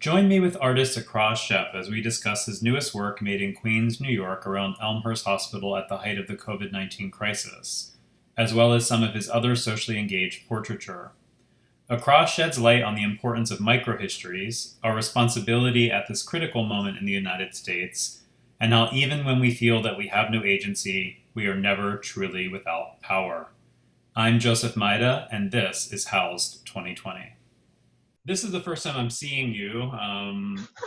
Join me with artist Accra Shepp as we discuss his newest work made in Queens, New York around Elmhurst Hospital at the height of the COVID-19 crisis, as well as some of his other socially engaged portraiture. Accra sheds light on the importance of microhistories, our responsibility at this critical moment in the United States, and how even when we feel that we have no agency, we are never truly without power. I'm Joseph Maida, and this is Housed 2020. This is the first time I'm seeing you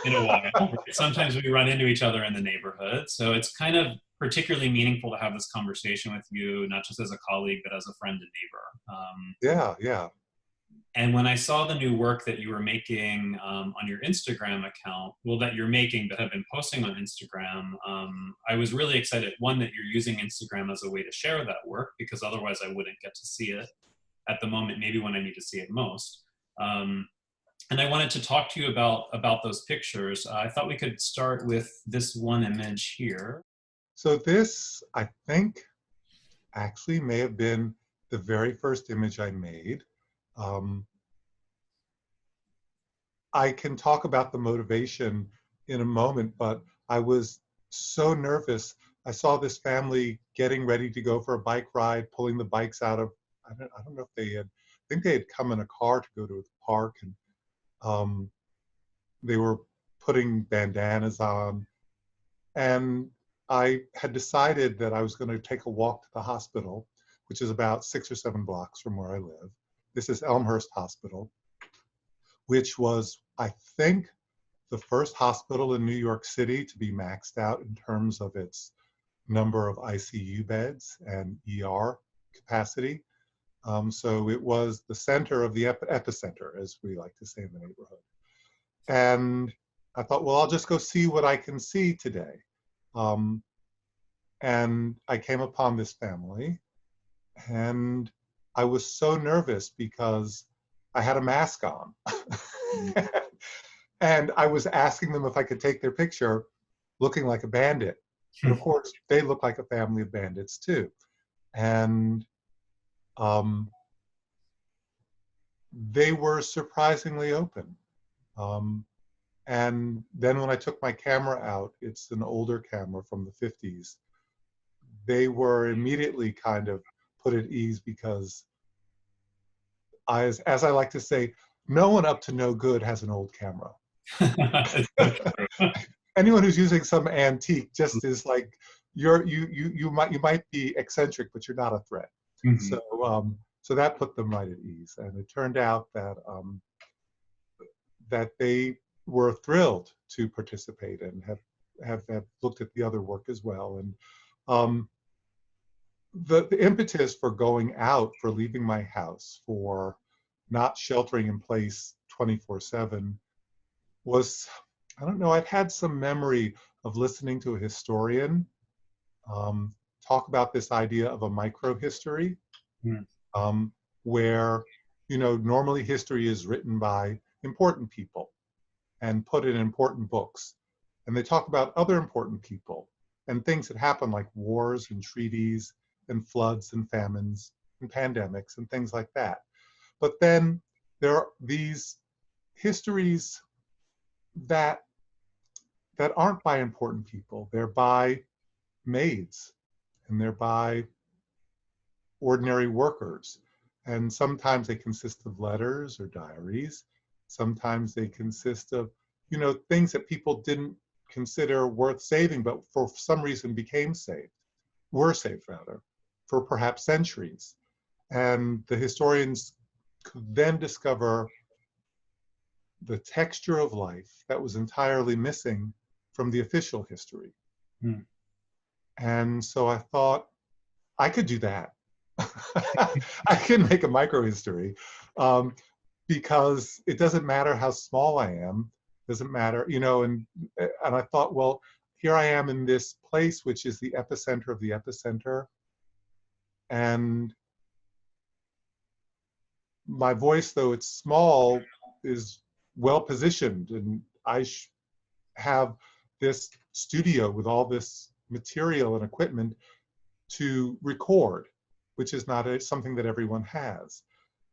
in a while. Right? Sometimes we run into each other in the neighborhood. So it's kind of particularly meaningful to have this conversation with you, not just as a colleague, but as a friend and neighbor. Yeah, yeah. And when I saw the new work that you were making on your Instagram account, well, that you're making but have been posting on Instagram, I was really excited. One, that you're using Instagram as a way to share that work, because otherwise I wouldn't get to see it at the moment, maybe when I need to see it most. Um, and I wanted to talk to you about those pictures. I thought we could start with this one image here. So this, I think, actually may have been the very first image I made. Um, I can talk about the motivation in a moment, but I was so nervous. I saw this family getting ready to go for a bike ride, pulling the bikes out of, I don't know if they had, I think they had come in a car to go to the park, and um, they were putting bandanas on. And I had decided that I was going to take a walk to the hospital, which is about 6 or 7 blocks from where I live. This is Elmhurst Hospital, which was, I think, the first hospital in New York City to be maxed out in terms of its number of ICU beds and ER capacity. So it was the center of the epicenter, as we like to say in the neighborhood. And I thought, well, I'll just go see what I can see today. Um, and I came upon this family, and I was so nervous because I had a mask on. And I was asking them if I could take their picture looking like a bandit. But of course, they look like a family of bandits too. And um, they were surprisingly open. Um, and then when I took my camera out, it's an older camera from the 50s, they were immediately kind of put at ease because as I like to say, no one up to no good has an old camera. It's so true. Anyone who's using some antique just is like you might be eccentric, but you're not a threat. Mhm. So that put them right at ease, and it turned out that they were thrilled to participate and have looked at the other work as well. And um, the impetus for going out, for leaving my house, for not sheltering in place 24/7 was, I don't know, I've had some memory of listening to a historian um, talk about this idea of a microhistory, Mm. um, where, normally history is written by important people and put in important books. And they talk about other important people and things that happen, like wars and treaties and floods and famines and pandemics and things like that. But then there are these histories that that aren't by important people. They're by maids, and they're by ordinary workers. And sometimes they consist of letters or diaries. Sometimes they consist of, things that people didn't consider worth saving, but for some reason were saved rather, for perhaps centuries. And the historians could then discover the texture of life that was entirely missing from the official history. Mm. And so I thought I could do that. I can make a microhistory, um, because it doesn't matter how small I am, doesn't matter, and I thought, well, here I am in this place, which is the epicenter of the epicenter, and my voice, though it's small, is well positioned, and I have this studio with all this material and equipment to record, which is not something that everyone has.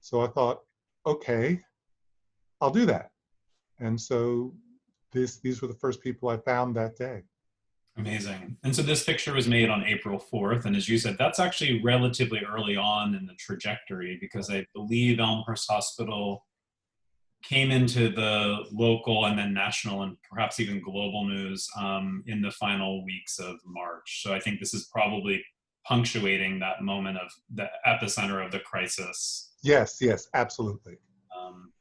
So I thought, okay, I'll do that. And so these were the first people I found that day. Amazing. And so this picture was made on April 4th. And as you said, that's actually relatively early on in the trajectory because I believe Elmhurst Hospital came into the local and then national and perhaps even global news in the final weeks of March. So I think this is probably punctuating that moment of the epicenter of the crisis. Yes, yes, absolutely. Um,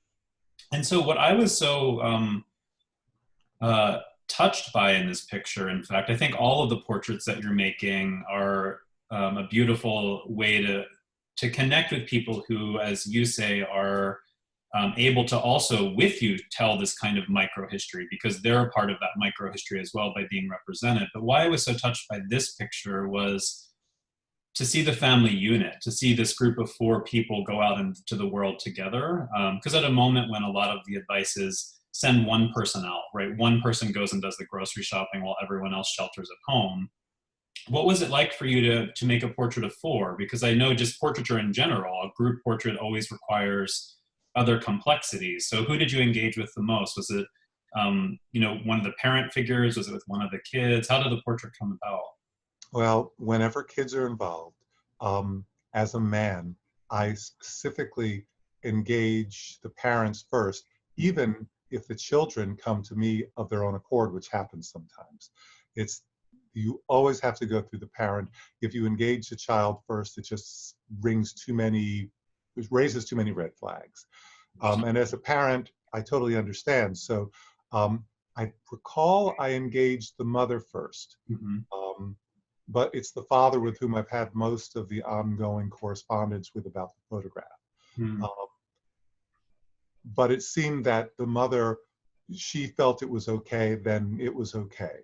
and so what I was so uh, touched by in this picture, in fact, I think all of the portraits that you're making are a beautiful way to connect with people who, as you say, are able to also with you tell this kind of microhistory because they're a part of that microhistory as well by being represented. But why I was so touched by this picture was to see the family unit, to see this group of 4 people go out into the world together. Because at a moment when a lot of the advice is send one person out, right? One person goes and does the grocery shopping while everyone else shelters at home. What was it like for you to make a portrait of 4? Because I know just portraiture in general, a group portrait always requires other complexities. So who did you engage with the most? Was it, one of the parent figures? Was it with one of the kids? How did the portrait come about? Well, whenever kids are involved, as a man, I specifically engage the parents first, even if the children come to me of their own accord, which happens sometimes. It's you always have to go through the parent. If you engage the child first, it just it raises too many red flags. And as a parent, I totally understand. So I recall I engaged the mother first. Mm-hmm. Um, but it's the father with whom I've had most of the ongoing correspondence with about the photograph. Mm-hmm. Um, but it seemed that the mother, she felt it was okay, then it was okay.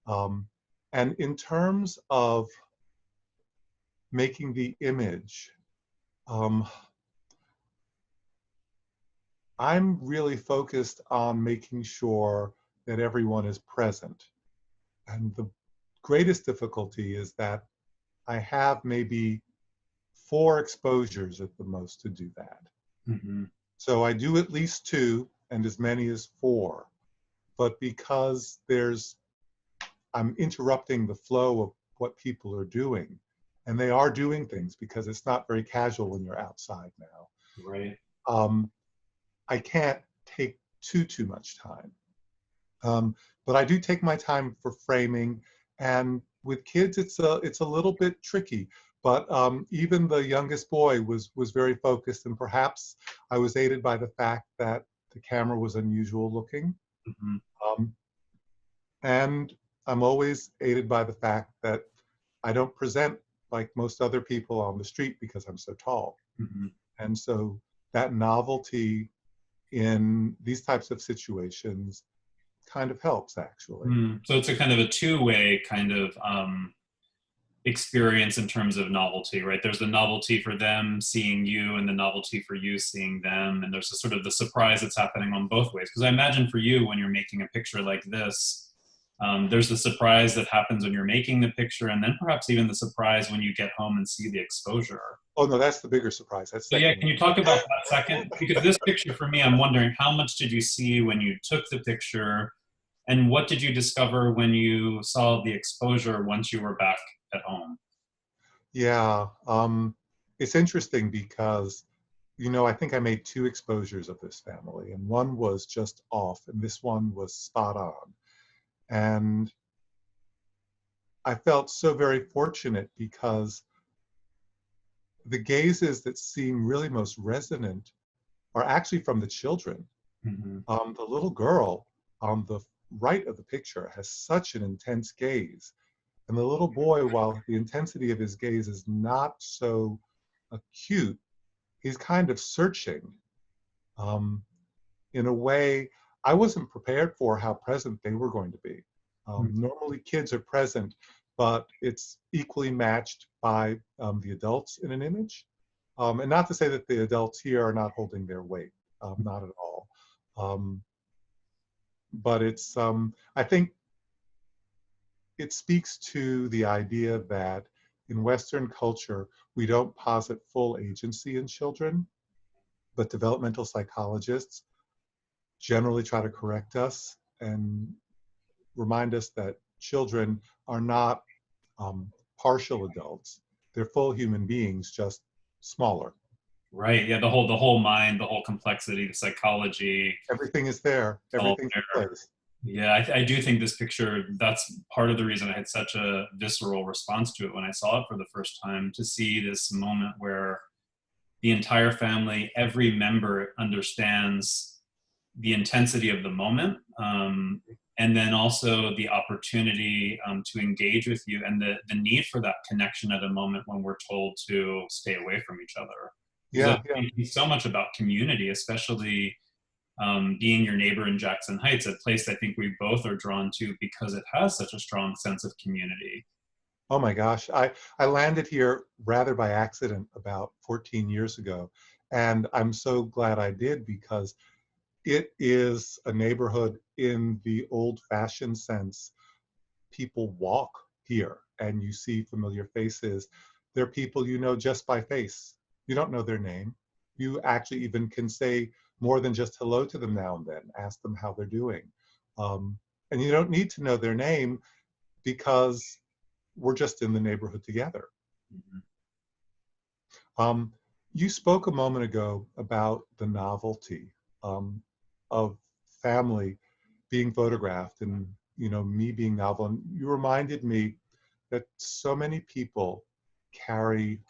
Um, and in terms of making the image, um, I'm really focused on making sure that everyone is present. And the greatest difficulty is that I have maybe 4 exposures at the most to do that. Mm-hmm. So I do at least 2 and as many as 4. But because I'm interrupting the flow of what people are doing, and they are doing things because it's not very casual when you're outside now. Right. Um, I can't take too much time. But I do take my time for framing, and with kids, it's a little bit tricky. But even the youngest boy was very focused, and perhaps I was aided by the fact that the camera was unusual looking. Mm-hmm. Um, and I'm always aided by the fact that I don't present like most other people on the street because I'm so tall. Mm-hmm. And so that novelty in these types of situations kind of helps actually. So it's a kind of a two-way kind of experience in terms of novelty, right? There's the novelty for them seeing you and the novelty for you seeing them. And there's a sort of the surprise that's happening on both ways. Because I imagine for you, when you're making a picture like this, there's the surprise that happens when you're making the picture, and then perhaps even the surprise when you get home and see the exposure. Oh no, that's the bigger surprise. That's So yeah, can secondary. you talk about that second? Because this picture for me, I'm wondering how much did you see when you took the picture, and what did you discover when you saw the exposure once you were back at home? Yeah, it's interesting because, I think I made 2 exposures of this family, and one was just off, and this one was spot on. And I felt so very fortunate because the gazes that seem really most resonant are actually from the children. Mm-hmm. The little girl on the right of the picture has such an intense gaze. And the little boy, while the intensity of his gaze is not so acute, he's kind of searching um, in a way I wasn't prepared for how present they were going to be. Normally, kids are present, but it's equally matched by the adults in an image. And not to say that the adults here are not holding their weight, not at all. Um, but I think it speaks to the idea that in Western culture, we don't posit full agency in children, but developmental psychologists generally try to correct us and remind us that children are not um, partial adults. They're full human beings, just smaller. Right. Yeah. The whole mind, the whole complexity, the psychology, Everything is there. it's all Everything's in there. place. Yeah, I do think this picture, that's part of the reason I had such a visceral response to it when I saw it for the first time, to see this moment where the entire family, every member understands the intensity of the moment, and then also the opportunity to engage with you, and the need for that connection at a moment when we're told to stay away from each other. Because I Yeah, yeah. think so much about community, especially being your neighbor in Jackson Heights, a place I think we both are drawn to because it has such a strong sense of community. Oh my gosh. I landed here rather by accident about 14 years ago. And I'm so glad I did because it is a neighborhood in the old-fashioned sense. People walk here and you see familiar faces. They're people you know just by face. You don't know their name. You actually even can say more than just hello to them now and then, ask them how they're doing. Um, and you don't need to know their name because we're just in the neighborhood together. Mhm. Um, you spoke a moment ago about the novelty um, of family being photographed and me being novel. And you reminded me that so many people carry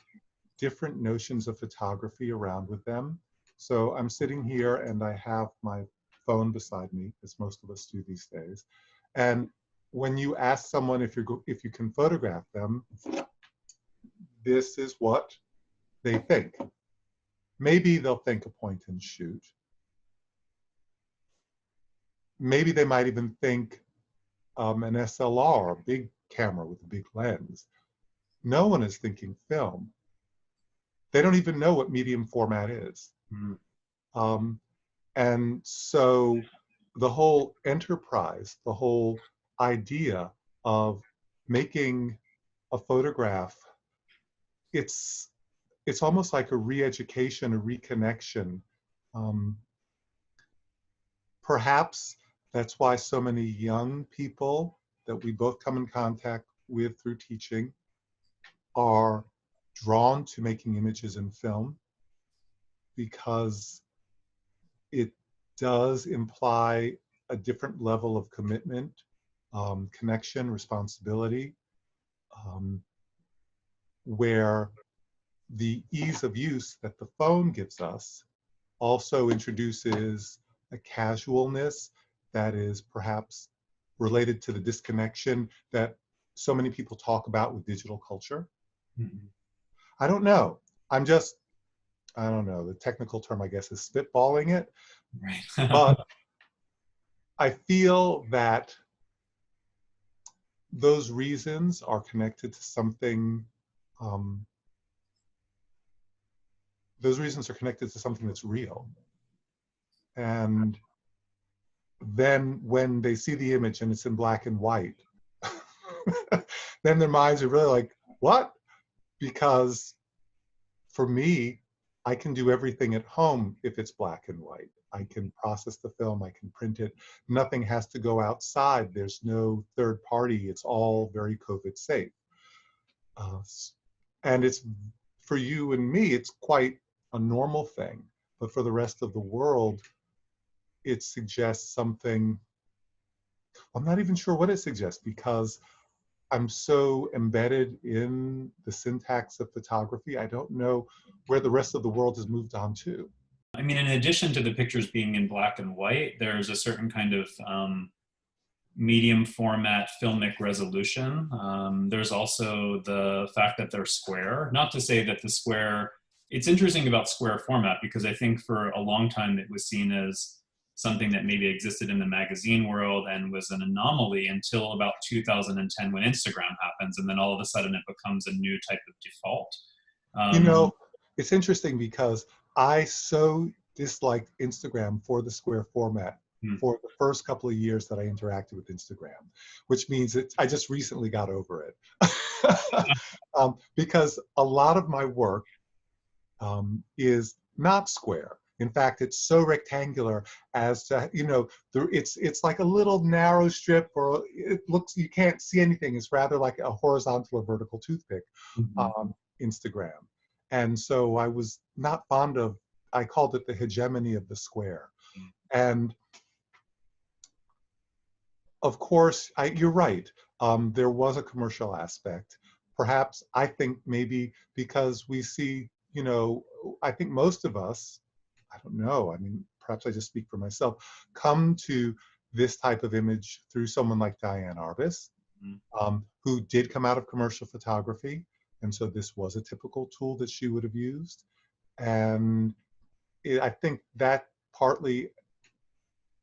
different notions of photography around with them. So I'm sitting here and I have my phone beside me, as most of us do these days. And when you ask someone if you can photograph them, this is what they think. Maybe they'll think a point and shoot. Maybe they might even think an SLR, a big camera with a big lens. No one is thinking film. They don't even know what medium format is. Mhm. Um, and so the whole enterprise, the whole idea of making a photograph, it's it's almost like a re-education, a reconnection. Um, Perhaps that's why so many young people that we both come in contact with through teaching are drawn to making images in film, because it does imply a different level of commitment, connection, responsibility, um, where the ease of use that the phone gives us also introduces a casualness that is perhaps related to the disconnection that so many people talk about with digital culture. Mhm. I don't know. I'm just, I don't know, the technical term, I guess, is spitballing it. Right. But I feel that those reasons are connected to something, um, those reasons are connected to something that's real. And then when they see the image and it's in black and white, then their minds are really like, what? Because for me, I can do everything at home if it's black and white. I can process the film, I can print it. Nothing has to go outside. There's no third party. It's all very COVID safe. Uh, and it's, for you and me, it's quite a normal thing. But for the rest of the world, it suggests something. I'm not even sure what it suggests because I'm so embedded in the syntax of photography. I don't know where the rest of the world has moved on to. I mean, in addition to the pictures being in black and white, there's a certain kind of medium format filmic resolution. There's also the fact that they're square. Not to say that the square, it's interesting about square format because I think for a long time it was seen as something that maybe existed in the magazine world and was an anomaly until about 2010 when Instagram happens. And then all of a sudden it becomes a new type of default. You Um, know, it's interesting because I so disliked Instagram for the square format hmm, for the first couple of years that I interacted with Instagram, which means that I just recently got over it. Because a lot of my work is not square. In fact, it's so rectangular as to, it's like a little narrow strip, or it looks, you can't see anything. It's rather like a horizontal or vertical toothpick Mhm. on Instagram. And so I was not fond of, I called it the hegemony of the square. And of course, you're right. There was a commercial aspect. Perhaps I think maybe because we see, I think most of us, I don't know, I mean, perhaps I just speak for myself, come to this type of image through someone like Diane Arbus, Mhm. who did come out of commercial photography. And so this was a typical tool that she would have used. And I think that partly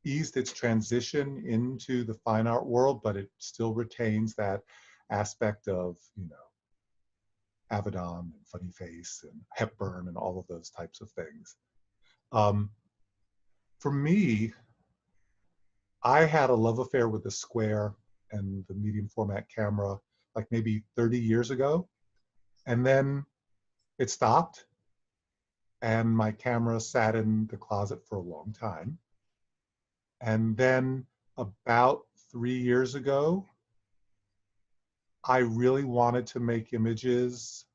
eased its transition into the fine art world, but it still retains that aspect of, Avedon and Funny Face and Hepburn and all of those types of things. Um, for me, I had a love affair with the square and the medium format camera like maybe 30 years ago. And then it stopped and my camera sat in the closet for a long time. And then about 3 years ago, I really wanted to make images.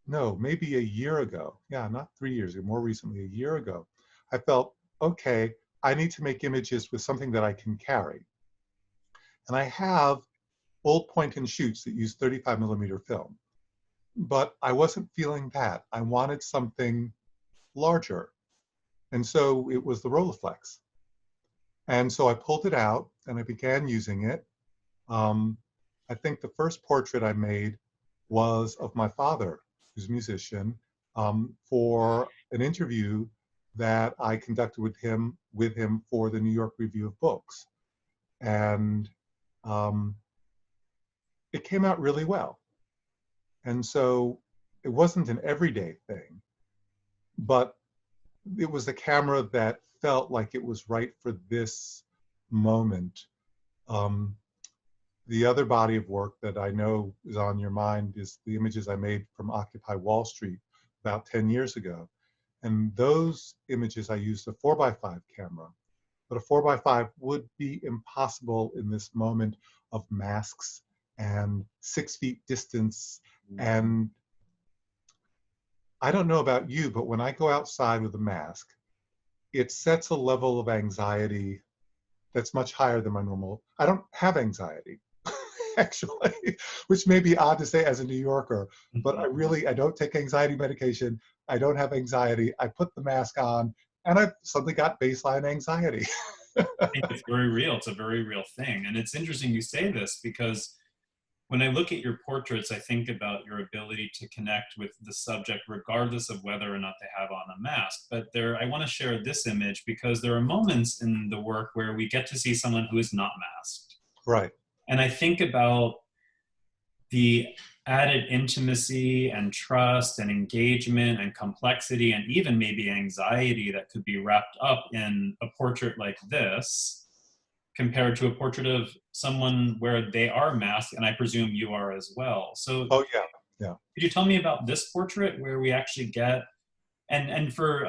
No, maybe a year ago. Yeah, not 3 years ago, more recently, a year ago. I felt, okay, I need to make images with something that I can carry. And I have old point and shoots that use 35 millimeter film, but I wasn't feeling that. I wanted something larger. And so it was the Rolleiflex. And so I pulled it out and I began using it. Um, I think the first portrait I made was of my father, who's a musician, for an interview that I conducted with him for the New York Review of Books, and um, it came out really well. And so it wasn't an everyday thing, but it was a camera that felt like it was right for this moment. Um, The other body of work that I know is on your mind is the images I made from Occupy Wall Street about 10 years ago. And those images, I used a 4x5 camera, but a 4x5 would be impossible in this moment of masks and 6 feet distance. And I don't know about you, but when I go outside with a mask, it sets a level of anxiety that's much higher than my normal. I don't have anxiety, actually, which may be odd to say as a New Yorker, but Mhm. I don't take anxiety medication. I don't have anxiety. I put the mask on and I suddenly got baseline anxiety. I think it's very real. It's a very real thing. And it's interesting you say this because when I look at your portraits, I think about your ability to connect with the subject regardless of whether or not they have on a mask. But I want to share this image because there are moments in the work where we get to see someone who is not masked. Right. And I think about the added intimacy and trust and engagement and complexity and even maybe anxiety that could be wrapped up in a portrait like this compared to a portrait of someone where they are masked, and I presume you are as well. So Oh, yeah. Yeah. could you tell me about this portrait where we actually get, and for,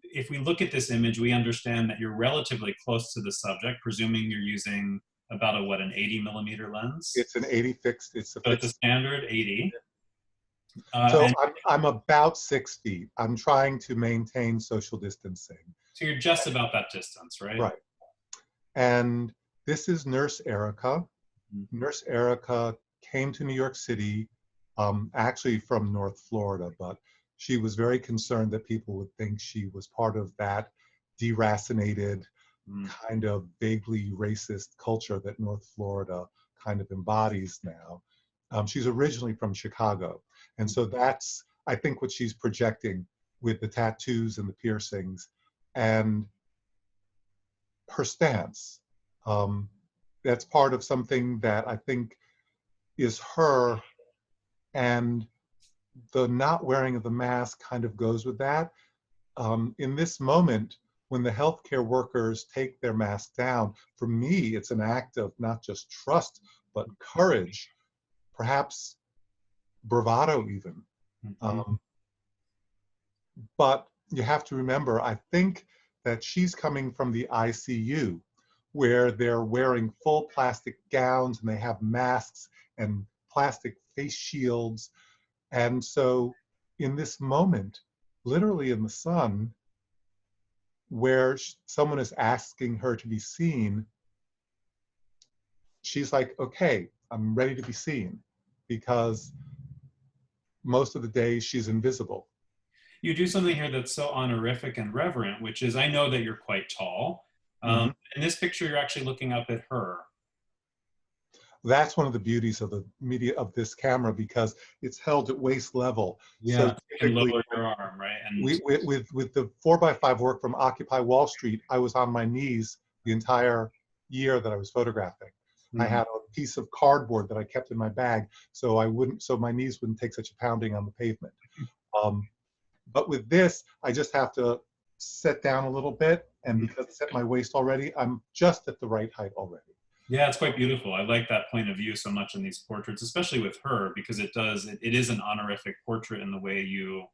if we look at this image, we understand that you're relatively close to the subject, presuming you're using about an 80 millimeter lens. It's an 80 fixed, it's a So it's a fixed. standard 80. So And I'm about 6 feet. I'm trying to maintain social distancing. so you're just about that distance, right? Right. And this is Nurse Erica. Mhm. Nurse Erica came to New York City, actually from North Florida, but she was very concerned that people would think she was part of that deracinated, Mm. kind of vaguely racist culture that North Florida kind of embodies now. She's originally from Chicago. And so that's, I think, what she's projecting with the tattoos and the piercings and her stance. Um, that's part of something that I think is her, and the not wearing of the mask kind of goes with that. In this moment, when the healthcare workers take their mask down, for me, it's an act of not just trust, but courage, perhaps bravado even. Mhm. Um, But you have to remember, I think that she's coming from the ICU, where they're wearing full plastic gowns and they have masks and plastic face shields. And so in this moment, literally in the sun, where someone is asking her to be seen, she's like, okay, I'm ready to be seen, because most of the day she's invisible. You do something here that's so honorific and reverent, which is I know that you're quite tall. Mhm. In this picture, you're actually looking up at her. That's one of the beauties of the media of this camera, because it's held at waist level. So Yeah, you can typically, lower your arm, right? And with the 4x5 work from Occupy Wall Street, I was on my knees the entire year that I was photographing. I mhm. had a piece of cardboard that I kept in my bag, so so my knees wouldn't take such a pounding on the pavement. Um, but with this, I just have to sit down a little bit, and because it's at my waist already, I'm just at the right height already. Yeah, it's quite beautiful. I like that point of view so much in these portraits, especially with her, because it is an honorific portrait in the way you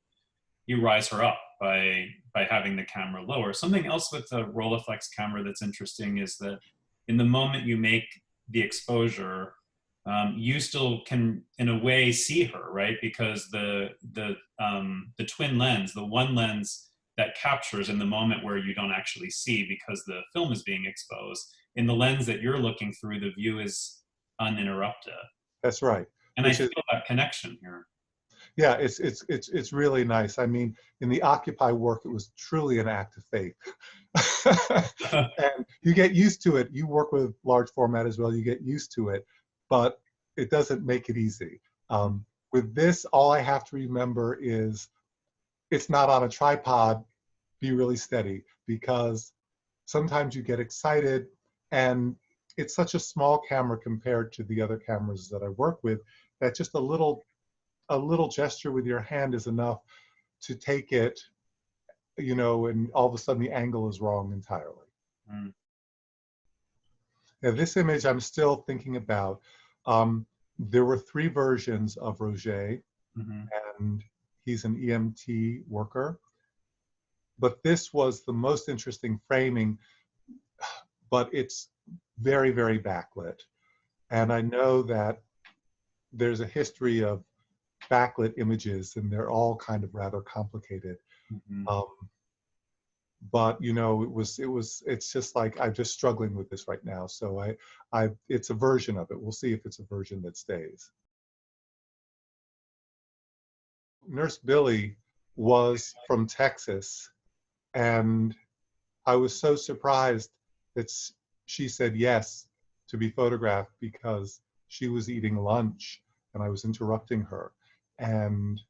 rise her up by having the camera lower. Something else with the Rolleiflex camera that's interesting is that in the moment you make the exposure, you still can, in a way, see her, right? Because the twin lens, the one lens that captures in the moment where you don't actually see because the film is being exposed, in the lens that you're looking through, the view is uninterrupted. That's right. And I Which is, feel that connection here. yeah, it's really nice. I mean, in the Occupy work, it was truly an act of faith. And you get used to it. You work with large format as well. You get used to it, but it doesn't make it easy. With this, all I have to remember is it's not on a tripod. Be really steady, because sometimes you get excited, and it's such a small camera compared to the other cameras that I work with, that just a little gesture with your hand is enough to take it, and all of a sudden the angle is wrong entirely. Mm, Now, this image I'm still thinking about. There were three versions of Roger, mhm. and he's an EMT worker. But this was the most interesting framing, but it's very, very backlit. And I know that there's a history of backlit images, and they're all kind of rather complicated. Mhm. Um, but it's just like I'm just struggling with this right now. So it's a version of it. We'll see if it's a version that stays. Nurse Billy was from Texas, and I was so surprised that she said yes to be photographed, because she was eating lunch and I was interrupting her. And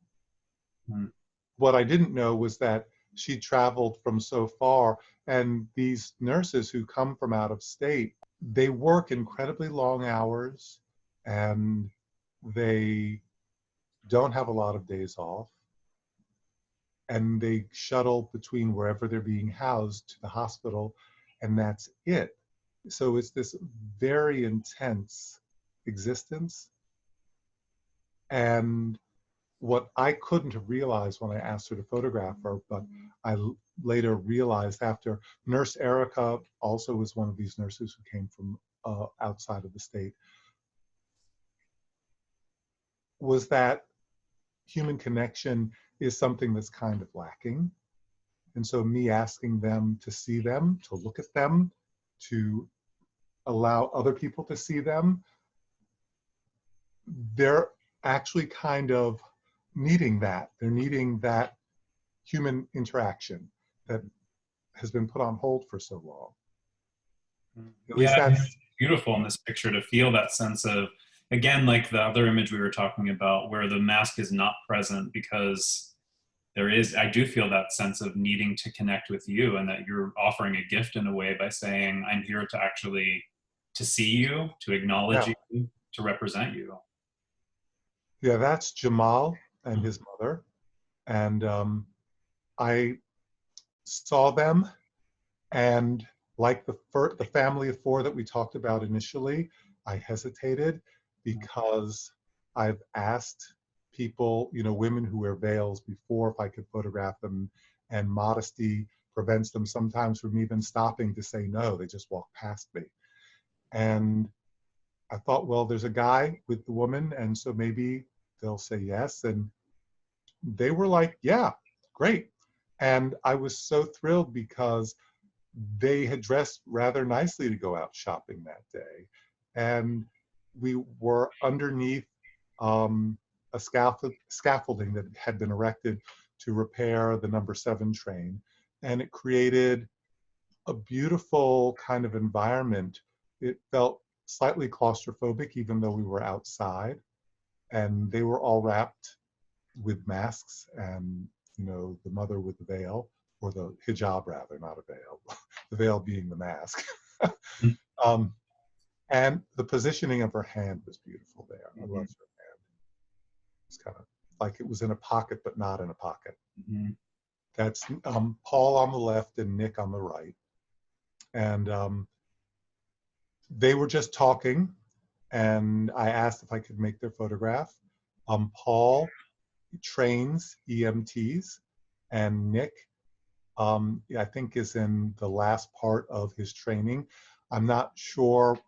Mm. what I didn't know was that she traveled from so far, and these nurses who come from out of state, they work incredibly long hours, and they don't have a lot of days off, and they shuttle between wherever they're being housed to the hospital, and that's it. So it's this very intense existence. And what I couldn't have realized when I asked her to photograph her, but I later realized after, Nurse Erica also was one of these nurses who came from outside of the state, was that human connection is something that's kind of lacking. And so me asking them to see them, to look at them, to allow other people to see them, they're actually kind of needing that. They're needing that human interaction that has been put on hold for so long. At least Yeah, that's, it's beautiful in this picture to feel that sense of, again, like the other image we were talking about, where the mask is not present because I do feel that sense of needing to connect with you, and that you're offering a gift in a way by saying, I'm here to actually to see you, to acknowledge yeah, you, to represent you. yeah, that's Jamal and his mother. And I saw them, and like the family of four that we talked about initially, I hesitated, because I've asked people, women who wear veils before if I could photograph them, and modesty prevents them sometimes from even stopping to say no. They just walk past me. And I thought, well, there's a guy with the woman, and so maybe they'll say yes. And they were like, yeah, great. And I was so thrilled because they had dressed rather nicely to go out shopping that day. And we were underneath a scaffolding that had been erected to repair the number 7 train. And it created a beautiful kind of environment. It felt slightly claustrophobic, even though we were outside. And they were all wrapped with masks, and the mother with the veil, or the hijab rather, not a veil, the veil being the mask. um, and the positioning of her hand was beautiful there. I loved her hand. It's kind of like it was in a pocket, but not in a pocket. Mm-hmm. That's Paul on the left and Nick on the right. And they were just talking, and I asked if I could make their photograph. Paul trains EMTs, and Nick, I think, is in the last part of his training. I'm not sure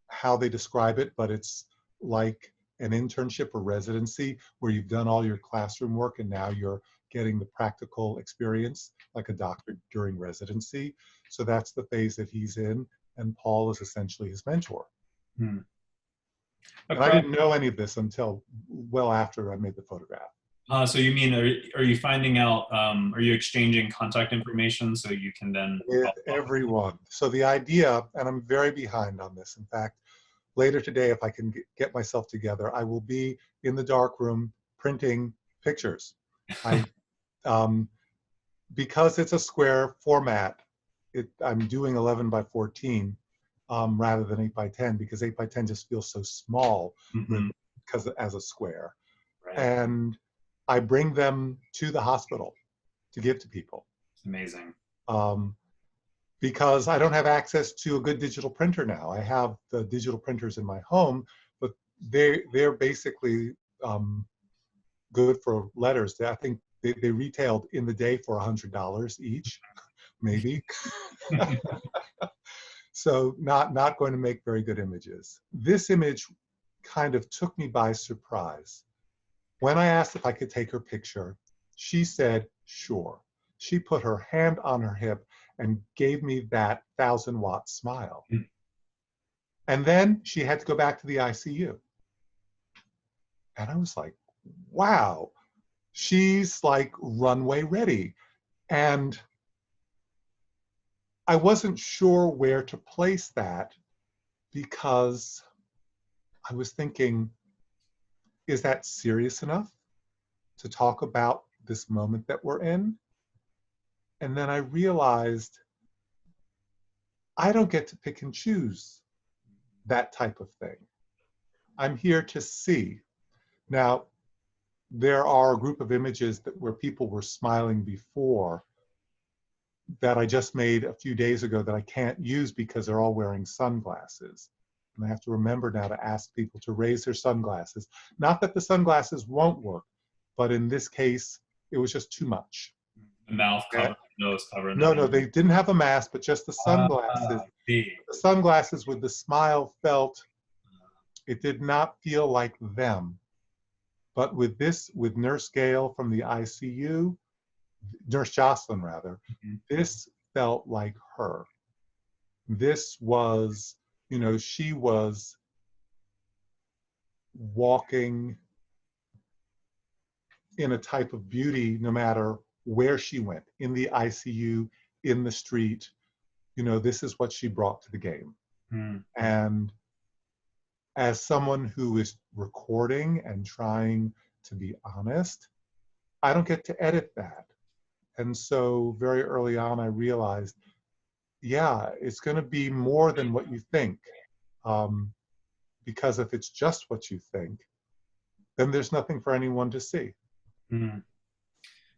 how they describe it, but it's like an internship or residency where you've done all your classroom work and now you're getting the practical experience like a doctor during residency. So that's the phase that he's in, and Paul is essentially his mentor. Hmm. And I didn't know any of this until well after I made the photograph. So you mean, are you finding out, are you exchanging contact information so you can then With everyone. So the idea, and I'm very behind on this. In fact, later today, if I can get myself together, I will be in the dark room printing pictures. Because it's a square format, I'm doing 11 by 14 rather than 8 by 10, because 8 by 10 just feels so small because as a square. Right. And I bring them to the hospital to give to people. It's amazing. Because I don't have access to a good digital printer now. I have the digital printers in my home, but they're basically good for letters. I think they retailed in the day for $100 each, maybe. So not going to make very good images. This image kind of took me by surprise. When I asked if I could take her picture, she said, sure. She put her hand on her hip and gave me that 1,000-watt smile. And then she had to go back to the ICU. And I was like, wow, she's like runway ready. And I wasn't sure where to place that, because I was thinking, is that serious enough to talk about this moment that we're in? And then I realized I don't get to pick and choose that type of thing. I'm here to see. Now, there are a group of images where people were smiling before that I just made a few days ago that I can't use because they're all wearing sunglasses. And I have to remember now to ask people to raise their sunglasses. Not that the sunglasses won't work, but in this case, it was just too much. The mouth covered, nose covered. No, they didn't have a mask, but just the sunglasses. The sunglasses with the smile it did not feel like them. But with Nurse Gail from the ICU, Nurse Jocelyn rather, this felt like her. This was, she was walking in a type of beauty no matter where she went, in the ICU, in the street. This is what she brought to the game. And as someone who is recording and trying to be honest, I don't get to edit that. And so very early on, I realized, yeah, it's going to be more than what you think. Because if it's just what you think, then there's nothing for anyone to see.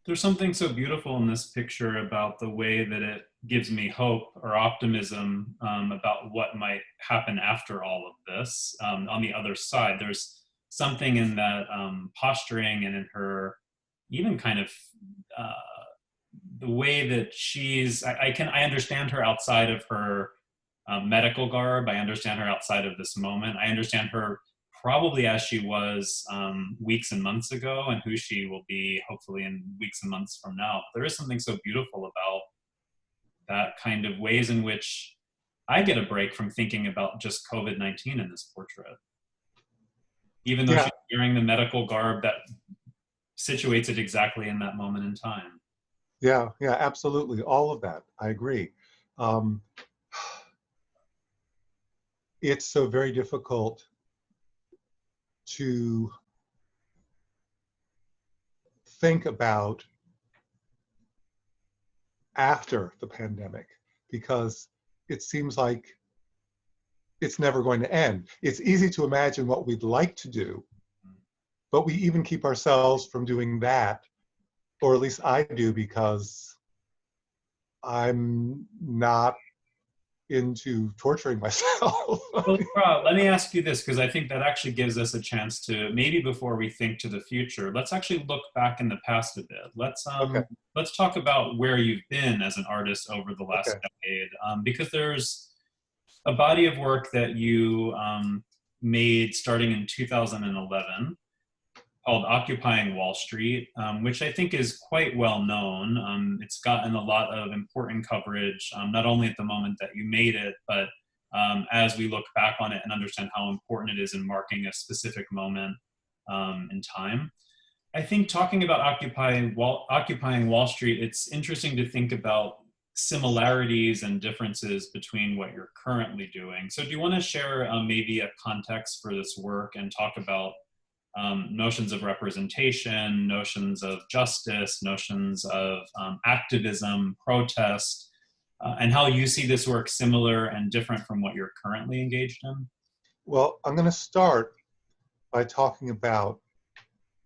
There's something so beautiful in this picture about the way that it gives me hope or optimism about what might happen after all of this. On the other side, there's something in that posturing and in her even kind of uh, the way that I understand her outside of her medical garb. I understand her outside of this moment. I understand her probably as she was weeks and months ago, and who she will be hopefully in weeks and months from now. There is something so beautiful about that kind of ways in which I get a break from thinking about just COVID-19 in this portrait, even though Yeah, she's wearing the medical garb that situates it exactly in that moment in time. yeah, yeah, absolutely. All of that. I agree. Um, it's so very difficult to think about after the pandemic because it seems like it's never going to end. It's easy to imagine what we'd like to do, but we even keep ourselves from doing that, or at least I do, because I'm not into torturing myself. Well, Rob, let me ask you this because I think that actually gives us a chance to maybe before we think to the future, let's actually look back in the past a bit. Okay, Let's talk about where you've been as an artist over the last okay. decade, because there's a body of work that you made starting in 2011 called Occupying Wall Street, which I think is quite well known. It's gotten a lot of important coverage, not only at the moment that you made it, but as we look back on it and understand how important it is in marking a specific moment in time. I think talking about occupying Wall Street, it's interesting to think about similarities and differences between what you're currently doing. So, do you want to share maybe a context for this work and talk about notions of representation, notions of justice, notions of activism, protest, and how you see this work similar and different from what you're currently engaged in? Well, I'm going to start by talking about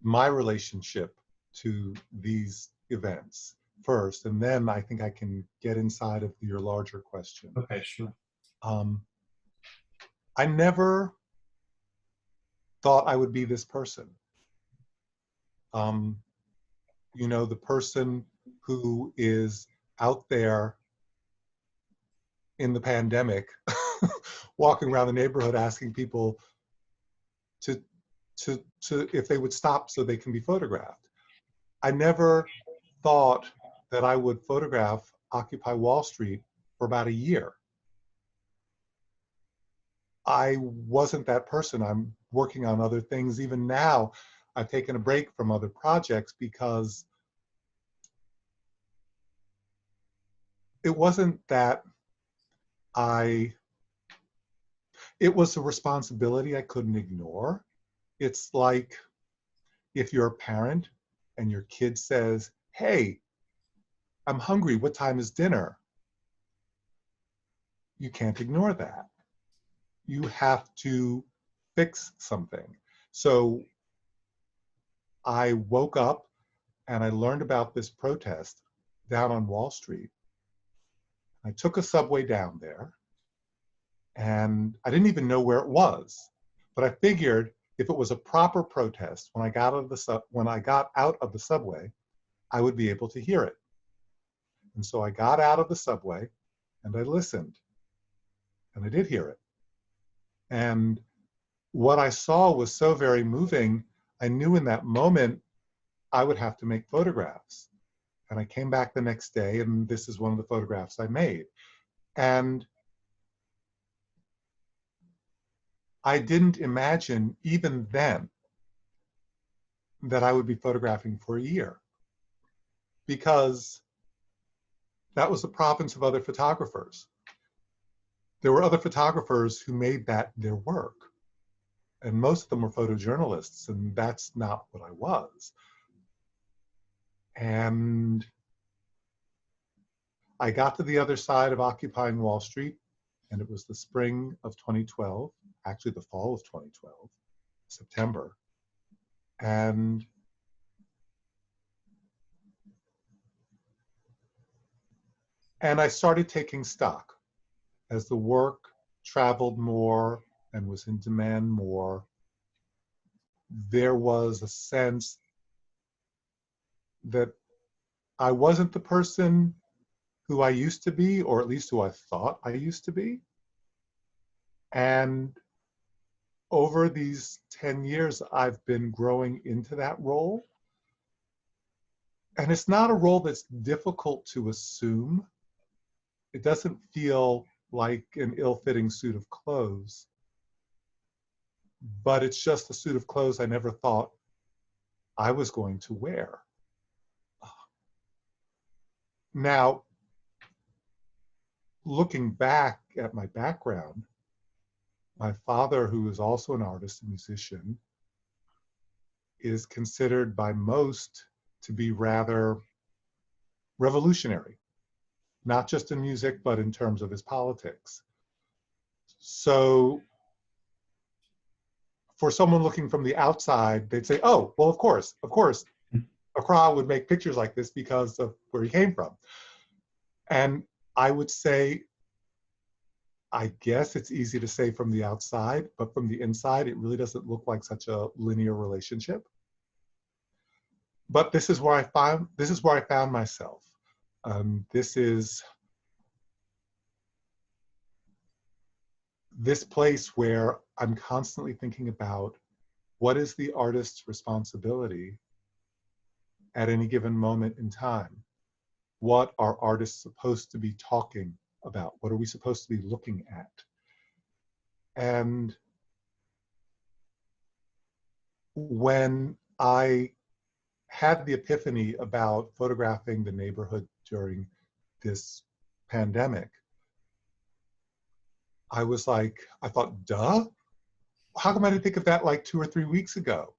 my relationship to these events first, and then I think I can get inside of your larger question. Okay, sure. Um, I never thought I would be this person. Um, the person who is out there in the pandemic, walking around the neighborhood asking people to, to if they would stop so they can be photographed. I never thought that I would photograph Occupy Wall Street for about a year. I wasn't that person. I'm working on other things. Even now, I've taken a break from other projects because it wasn't that I, it was a responsibility I couldn't ignore. It's like if you're a parent and your kid says, "Hey, I'm hungry. What time is dinner?" You can't ignore that. You have to fix something. So I woke up and I learned about this protest down on Wall Street. I took a subway down there and I didn't even know where it was. But I figured if it was a proper protest, when I got out of the subway, I would be able to hear it. And so I got out of the subway and I listened, and I did hear it. And what I saw was so very moving. I knew in that moment I would have to make photographs. And I came back the next day, and this is one of the photographs I made. And I didn't imagine even then that I would be photographing for a year, because that was the province of other photographers. There were other photographers who made that their work, and most of them were photojournalists, and that's not what I was. And I got to the other side of Occupying Wall Street, and it was the spring of 2012, actually the fall of 2012, September. And I started taking stock as the work traveled more and was in demand more. there was a sense that I wasn't the person who I used to be, or at least who I thought I used to be. And over these 10 years, I've been growing into that role. And it's not a role that's difficult to assume. It doesn't feel like an ill-fitting suit of clothes, but it's just a suit of clothes I never thought I was going to wear. Now, looking back at my background, my father, who is also an artist and musician, is considered by most to be rather revolutionary, not just in music, but in terms of his politics. So for someone looking from the outside, they'd say, oh, well, of course, Accra would make pictures like this because of where he came from. And I would say, I guess it's easy to say from the outside, but from the inside, it really doesn't look like such a linear relationship. But this is where I found myself. This is this place where I'm constantly thinking about what is the artist's responsibility at any given moment in time? What are artists supposed to be talking about? What are we supposed to be looking at? And when I had the epiphany about photographing the neighborhood during this pandemic, I was like, I thought, duh? How come I didn't think of that like 2 or 3 weeks ago?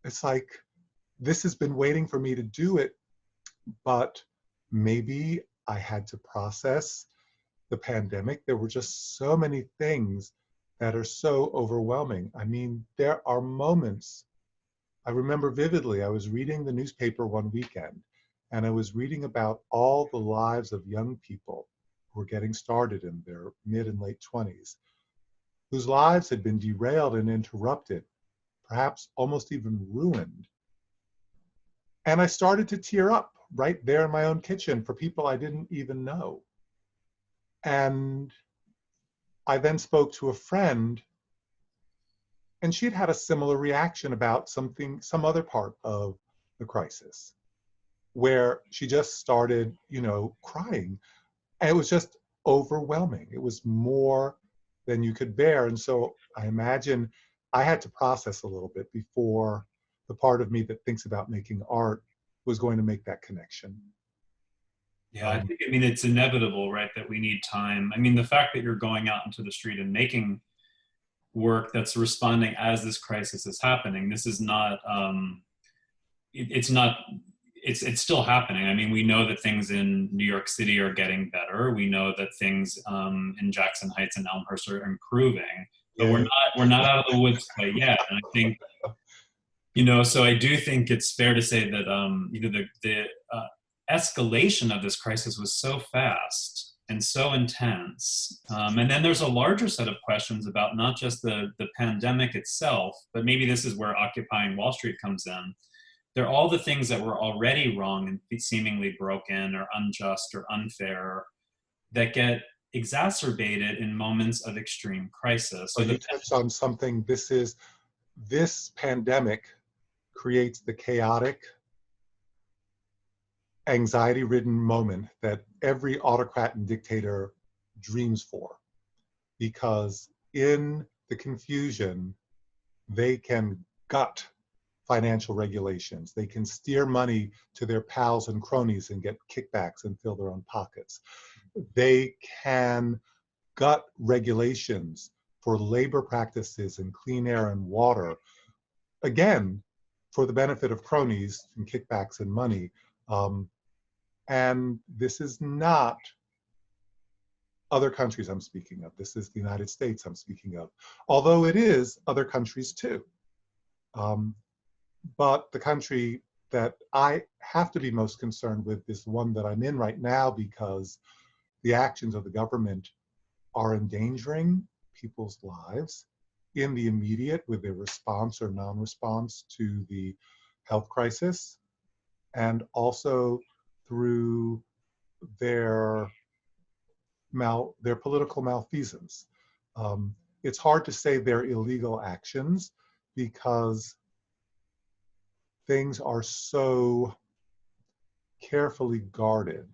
It's like, this has been waiting for me to do it, but maybe I had to process the pandemic. There were just so many things that are so overwhelming. I mean, there are moments, I remember vividly, I was reading the newspaper one weekend, and I was reading about all the lives of young people who were getting started in their mid and late 20s, whose lives had been derailed and interrupted, perhaps almost even ruined. And I started to tear up right there in my own kitchen for people I didn't even know. And I then spoke to a friend, and she'd had a similar reaction about some other part of the crisis, where she just started, crying. And it was just overwhelming. It was more than you could bear. And so I imagine I had to process a little bit before the part of me that thinks about making art was going to make that connection. Yeah, I mean, it's inevitable, right, that we need time. I mean, the fact that you're going out into the street and making work that's responding as this crisis is happening, this is not, it's not, it's still happening. I mean, we know that things in New York City are getting better. We know that things in Jackson Heights and Elmhurst are improving, but Yeah. we're not out of the woods quite yet. And I think, so I do think it's fair to say that, the escalation of this crisis was so fast and so intense. And then there's a larger set of questions about not just the pandemic itself, but maybe this is where Occupying Wall Street comes in. They're all the things that were already wrong and seemingly broken or unjust or unfair that get exacerbated in moments of extreme crisis. So you touched on something. This pandemic creates the chaotic, anxiety-ridden moment that every autocrat and dictator dreams for, because in the confusion, they can gut financial regulations. They can steer money to their pals and cronies and get kickbacks and fill their own pockets. They can gut regulations for labor practices and clean air and water, again, for the benefit of cronies and kickbacks and money. And this is not other countries I'm speaking of. This is the United States I'm speaking of, although it is other countries too. But the country that I have to be most concerned with is the one that I'm in right now, because the actions of the government are endangering people's lives. in the immediate with their response or non-response to the health crisis, and also through their their political malfeasance. Um, it's hard to say they're illegal actions because things are so carefully guarded.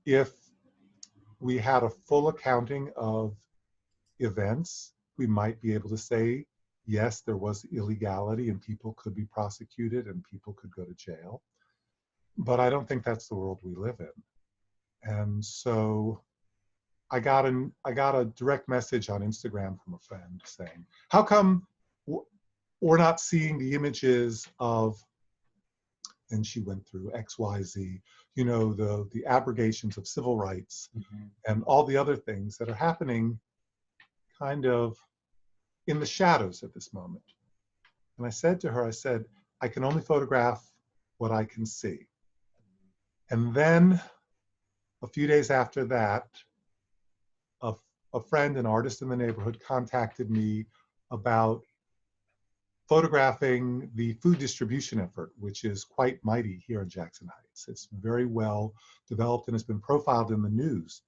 If we had a full accounting of events, we might be able to say, yes, there was illegality and people could be prosecuted and people could go to jail. But I don't think that's the world we live in. And so I got a direct message on Instagram from a friend saying, how come we're not seeing the images of, and she went through X, Y, Z, you know, the abrogations of civil rights and all the other things that are happening kind of in the shadows at this moment. And I said to her, I said, I can only photograph what I can see. And then a few days after that, a, a friend, an artist in the neighborhood, contacted me about photographing the food distribution effort, which is quite mighty here in Jackson Heights. It's very well developed and has been profiled in the news,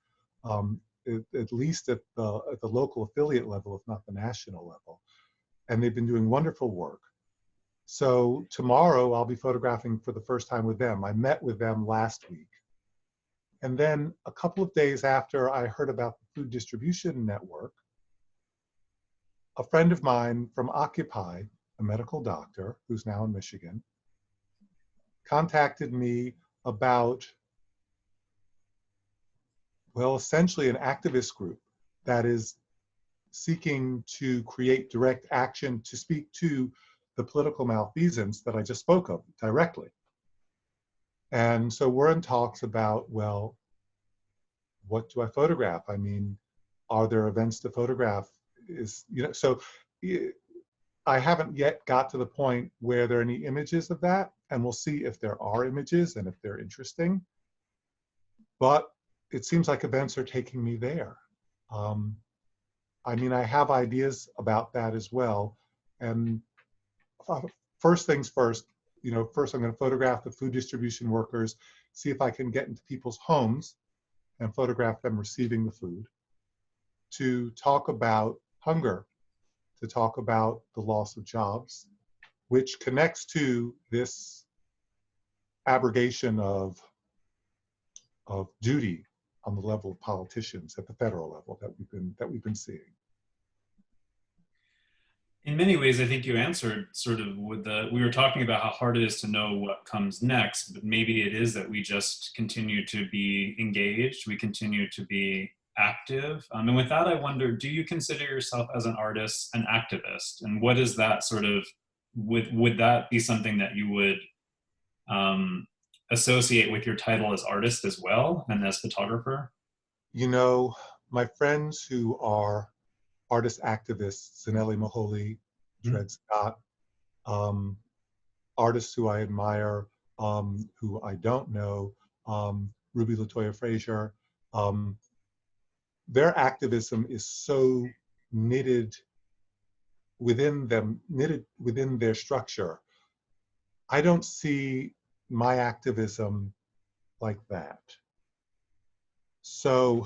at least at the local affiliate level, if not the national level. And they've been doing wonderful work. So tomorrow I'll be photographing for the first time with them. I met with them last week. And then a couple of days after I heard about the food distribution network, a friend of mine from Occupy, a medical doctor who's now in Michigan, contacted me about, well, essentially an activist group that is seeking to create direct action to speak to the political malfeasance that I just spoke of directly. And so we're in talks about, well, what do I photograph? I mean, are there events to photograph? So I haven't yet got to the point where there are any images of that, and we'll see if there are images and if they're interesting. But it seems like events are taking me there. I mean, I have ideas about that as well. And first things first, first I'm going to photograph the food distribution workers, see if I can get into people's homes and photograph them receiving the food, to talk about hunger, to talk about the loss of jobs, which connects to this abrogation of duty on the level of politicians at the federal level that we've been seeing. In many ways, I think you answered sort of with we were talking about how hard it is to know what comes next, but maybe it is that we just continue to be engaged, we continue to be active. And with that, I wonder, do you consider yourself as an artist an activist? And what is that sort of, would that be something that you would associate with your title as artist as well and as photographer? You know, my friends who are artist activists, Zanelli Maholi, Dred Scott, artists who I admire, who I don't know, Ruby Latoya Frazier, their activism is so knitted within them, knitted within their structure. I don't see my activism like that. So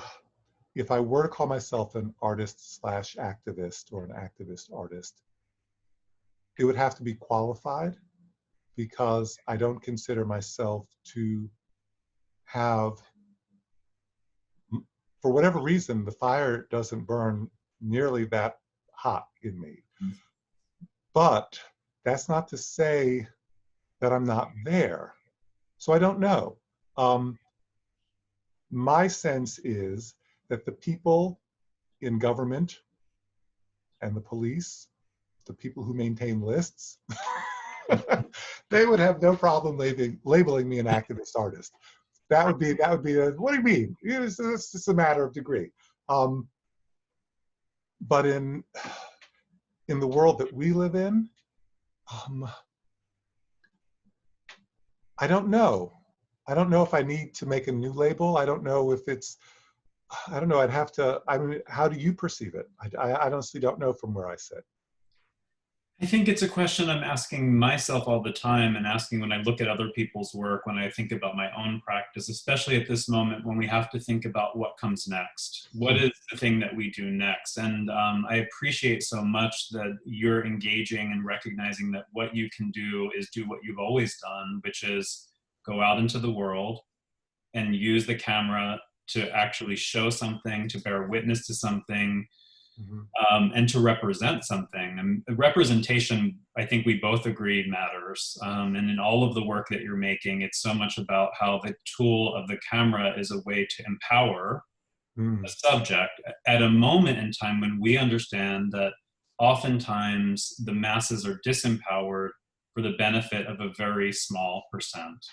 if I were to call myself an artist / activist or an activist artist, it would have to be qualified, because I don't consider myself to have, for whatever reason, the fire doesn't burn nearly that hot in me. But that's not to say that I'm not there. So I don't know. My sense is that the people in government and the police, the people who maintain lists, they would have no problem labeling me an activist artist. That would be what do you mean? It's just a matter of degree. But in the world that we live in, I don't know. I don't know if I need to make a new label. I don't know if it's I don't know. I'd have to. I mean, how do you perceive it? I honestly don't know from where I sit. I think it's a question I'm asking myself all the time and asking when I look at other people's work, when I think about my own practice, especially at this moment when we have to think about what comes next. What is the thing that we do next? And I appreciate so much that you're engaging and recognizing that what you can do is do what you've always done, which is go out into the world and use the camera to actually show something, to bear witness to something, Mhm. and to represent something. And representation, I think we both agree, matters. And in all of the work that you're making, it's so much about how the tool of the camera is a way to empower a Mm. subject at a moment in time when we understand that oftentimes the masses are disempowered for the benefit of a very small percent.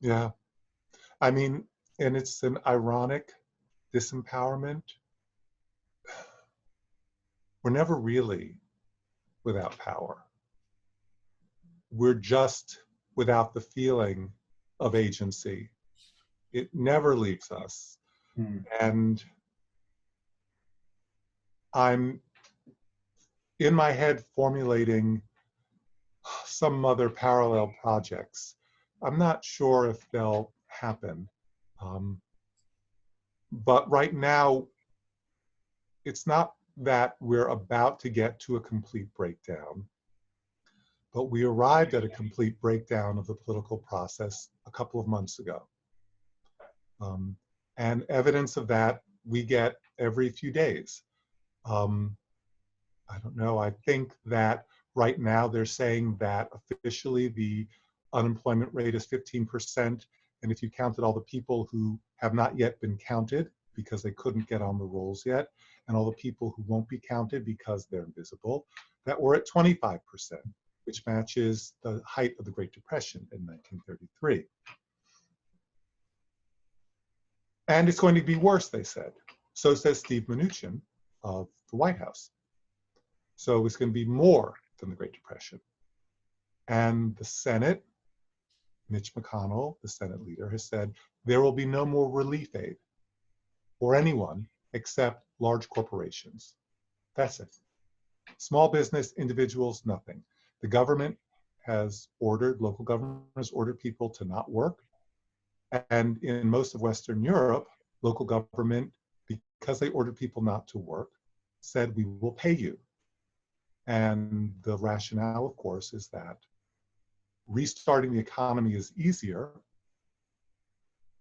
Yeah. I mean, and it's an ironic disempowerment. We're never really without power. We're just without the feeling of agency. It never leaves us. Hmm. And I'm in my head formulating some other parallel projects. I'm not sure if they'll happen. Um, but right now, it's not that we're about to get to a complete breakdown, but we arrived at a complete breakdown of the political process a couple of months ago. Um, and evidence of that we get every few days. Um, I don't know. I think that right now they're saying that officially the unemployment rate is 15%. And if you counted all the people who have not yet been counted because they couldn't get on the rolls yet, and all the people who won't be counted because they're invisible, that we're at 25%, which matches the height of the Great Depression in 1933. And it's going to be worse, they said. So says Steve Mnuchin of the White House. So it's going to be more than the Great Depression. And the Senate, Mitch McConnell, the Senate leader, has said there will be no more relief aid for anyone except large corporations. That's it. Small business, individuals, nothing. The government has ordered, local government has ordered people to not work. And in most of Western Europe, local government, because they ordered people not to work, said, we will pay you. And the rationale, of course, is that restarting the economy is easier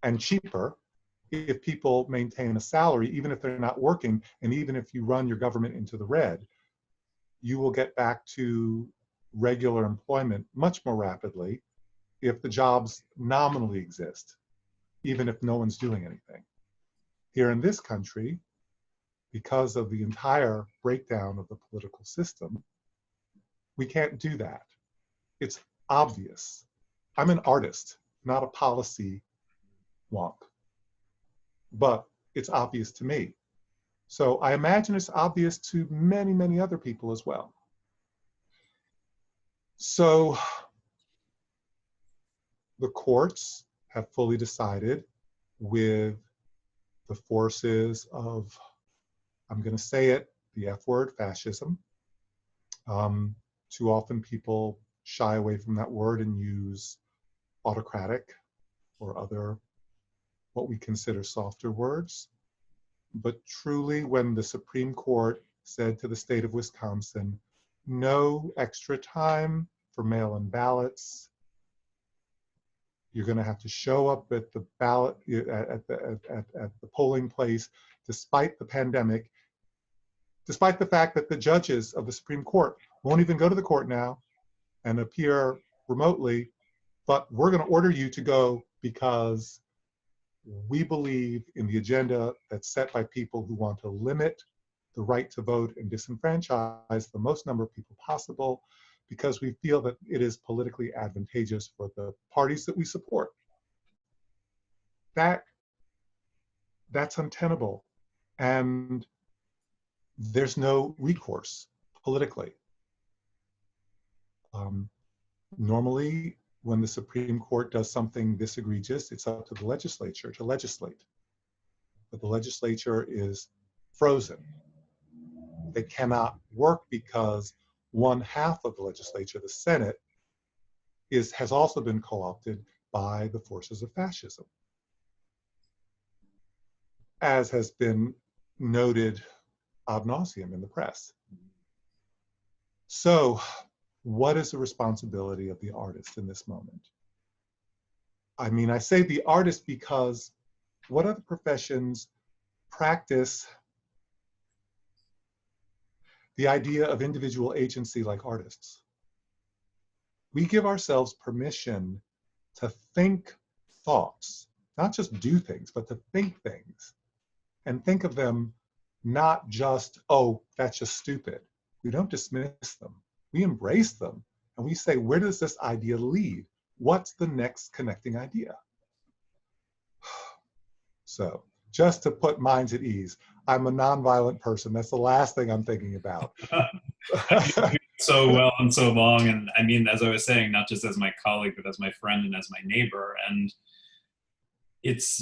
and cheaper if people maintain a salary, even if they're not working, and even if you run your government into the red, you will get back to regular employment much more rapidly if the jobs nominally exist, even if no one's doing anything. Here in this country, because of the entire breakdown of the political system, we can't do that. It's obvious. I'm an artist, not a policy wonk, but it's obvious to me. So I imagine it's obvious to many, many other people as well. So the courts have fully decided with the forces of, I'm going to say it, the F word, fascism. Too often people shy away from that word and use autocratic or other what we consider softer words. But truly, when the Supreme Court said to the state of Wisconsin, no extra time for mail-in ballots, you're going to have to show up at the ballot at the polling place, despite the pandemic, despite the fact that the judges of the Supreme Court won't even go to the court now and appear remotely, but we're going to order you to go because we believe in the agenda that's set by people who want to limit the right to vote and disenfranchise the most number of people possible because we feel that it is politically advantageous for the parties that we support. That's untenable. And there's no recourse politically. Um, Normally, when the Supreme Court does something this egregious, it's up to the legislature to legislate. but the legislature is frozen. They cannot work because one half of the legislature, the Senate, has also been co-opted by the forces of fascism, as has been noted ad nauseum in the press. So, what is the responsibility of the artist in this moment? I mean, I say the artist because what other professions practice the idea of individual agency like artists? We give ourselves permission to think thoughts, not just do things, but to think things and think of them not just, oh, that's just stupid. We don't dismiss them. We embrace them and we say, where does this idea lead? What's the next connecting idea? So, just to put minds at ease, I'm a nonviolent person. That's the last thing I'm thinking about. So well and so long. And I mean, as I was saying, not just as my colleague, but as my friend and as my neighbor. And it's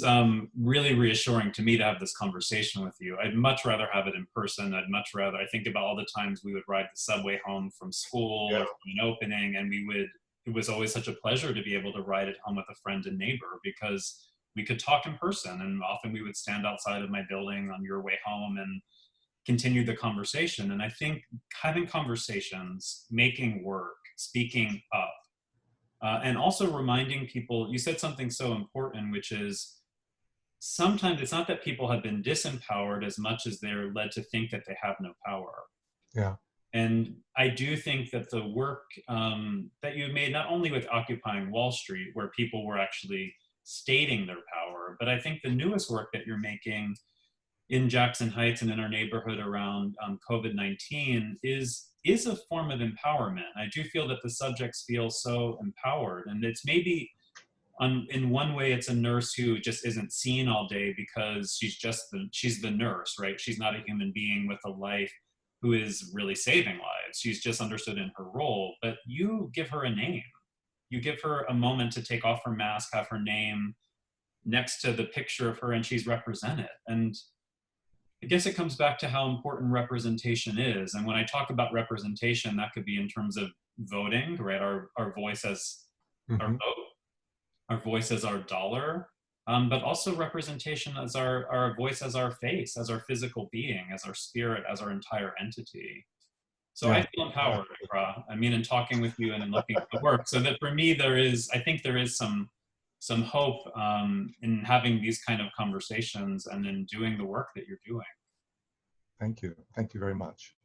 really reassuring to me to have this conversation with you. I'd much rather have it in person. I'd much rather, I think about all the times we would ride the subway home from school or from an opening, and it was always such a pleasure to be able to ride it home with a friend and neighbor because we could talk in person. And often we would stand outside of my building on your way home and continue the conversation. And I think having conversations, making work, speaking up, and also reminding people, you said something so important, which is sometimes it's not that people have been disempowered as much as they're led to think that they have no power. Yeah. And I do think that the work that you made, not only with Occupying Wall Street, where people were actually stating their power, but I think the newest work that you're making in Jackson Heights and in our neighborhood around COVID-19 is a form of empowerment. I do feel that the subjects feel so empowered, and it's maybe in one way it's a nurse who just isn't seen all day because she's the nurse, right? She's not a human being with a life who is really saving lives. She's just understood in her role, but you give her a name. You give her a moment to take off her mask, have her name next to the picture of her, and she's represented. And I guess it comes back to how important representation is. And when I talk about representation, that could be in terms of voting, right? Our voice as our vote, our voice as our dollar, but also representation as our voice as our face, as our physical being, as our spirit, as our entire entity. So I feel empowered, Accra. I mean, in talking with you and in looking at the work. So that for me, I think there is some hope in having these kind of conversations and in doing the work that you're doing. Thank you. Thank you very much.